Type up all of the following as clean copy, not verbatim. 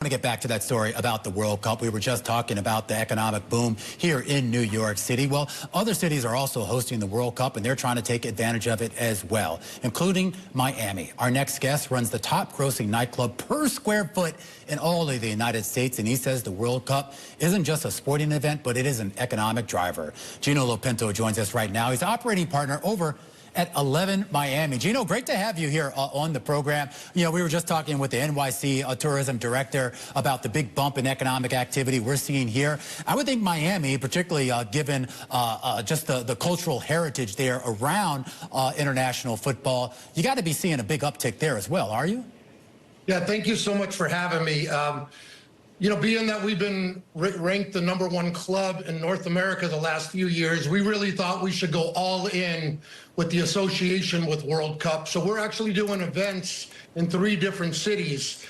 I want to get back to that story about the World Cup. We were just talking about the economic boom here in New York City. Well, other cities are also hosting the World Cup, and they're trying to take advantage of it as well, including Miami. Our next guest runs the top-grossing nightclub per square foot in all of the United States, and he says the World Cup isn't just a sporting event, but it is an economic driver. Gino Lopinto joins us right now. He's operating partner over at 11 Miami. Gino, great to have you here on the program. You know, we were just talking with the NYC tourism director about the big bump in economic activity we're seeing here. I would think Miami, particularly given just the cultural heritage there around international football, you got to be seeing a big uptick there as well, are you? Yeah, thank you so much for having me. You know, being that we've been ranked the #1 club in North America the last few years, we really thought we should go all in with the association with World Cup. So we're actually doing events in 3 different cities,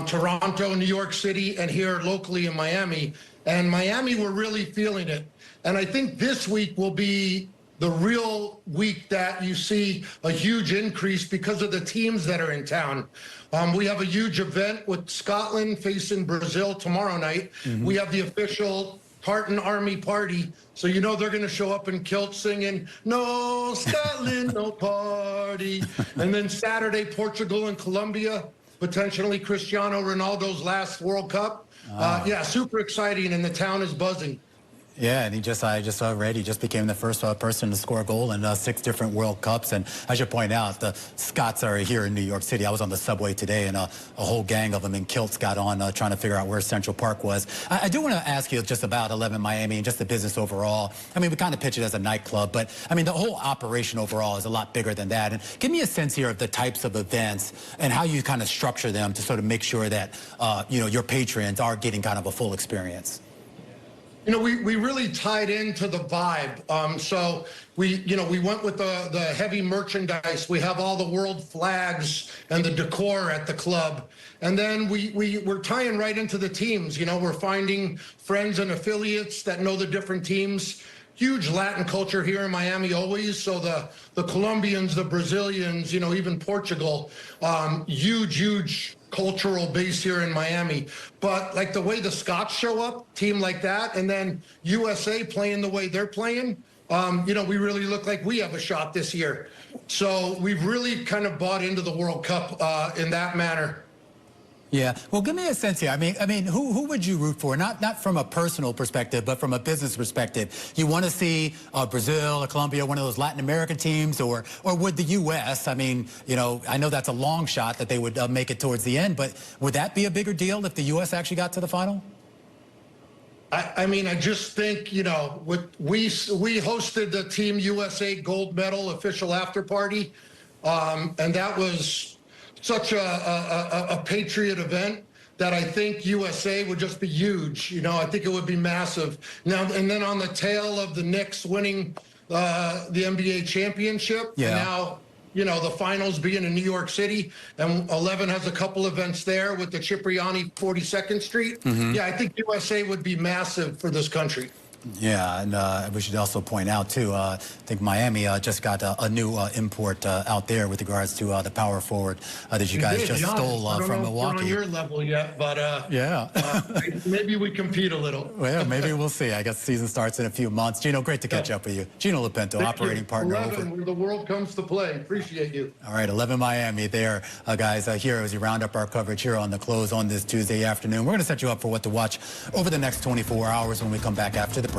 Toronto, New York City, and here locally in Miami. And Miami, we're really feeling it. And I think this week will be the real week that you see a huge increase because of the teams that are in town. We have a huge event with Scotland facing Brazil tomorrow night. We have the official Tartan Army party, so you know they're going to show up in kilts singing, "No Scotland, no party." And then Saturday, Portugal and Colombia, potentially Cristiano Ronaldo's last World Cup. Yeah, super exciting, and the town is buzzing. Yeah, and I just read he just became the first person to score a goal in 6 different World Cups. And I should point out, the Scots are here in New York City. I was on the subway today, and a whole gang of them in kilts got on trying to figure out where Central Park was. I do want to ask you just about 11 Miami and just the business overall. I mean, we kind of pitch it as a nightclub, but I mean, the whole operation overall is a lot bigger than that. And give me a sense here of the types of events and how you kind of structure them to sort of make sure that, you know, your patrons are getting kind of a full experience. You know, we really tied into the vibe. So we went with the heavy merchandise. We have all the world flags and the decor at the club. And then we're tying right into the teams. You know, we're finding friends and affiliates that know the different teams. Huge Latin culture here in Miami always. So the Colombians, the Brazilians, you know, even Portugal, huge cultural base here in Miami. But like the way the Scots show up, team like that, and then USA playing the way they're playing, you know, we really look like we have a shot this year. So we've really kind of bought into the World Cup in that manner. Yeah. Well, give me a sense here. I mean, who would you root for? Not from a personal perspective, but from a business perspective. You want to see Brazil or Colombia, one of those Latin American teams, or would the U.S.? I mean, you know, I know that's a long shot that they would make it towards the end, but would that be a bigger deal if the U.S. actually got to the final? I mean, I just think, you know, we hosted the Team USA gold medal official after party, and that was such a patriot event that I think USA would just be huge. You know, I think it would be massive. Now, and then on the tail of the Knicks winning the NBA championship, yeah. Now, you know, the finals being in New York City, and 11 has a couple events there with the Cipriani 42nd Street. Yeah, I think USA would be massive for this country. Yeah, and we should also point out, too, I think Miami just got a new import out there with regards to the power forward that you guys just stole from Milwaukee. Not on your level yet, but yeah. Maybe we compete a little. Well, maybe we'll see. I guess the season starts in a few months. Gino, great to catch up with you. Gino Lopinto, operating partner. 11, where the world comes to play. Appreciate you. All right, 11 Miami there, guys, here as we round up our coverage here on The Close on this Tuesday afternoon. We're going to set you up for what to watch over the next 24 hours when we come back after the break.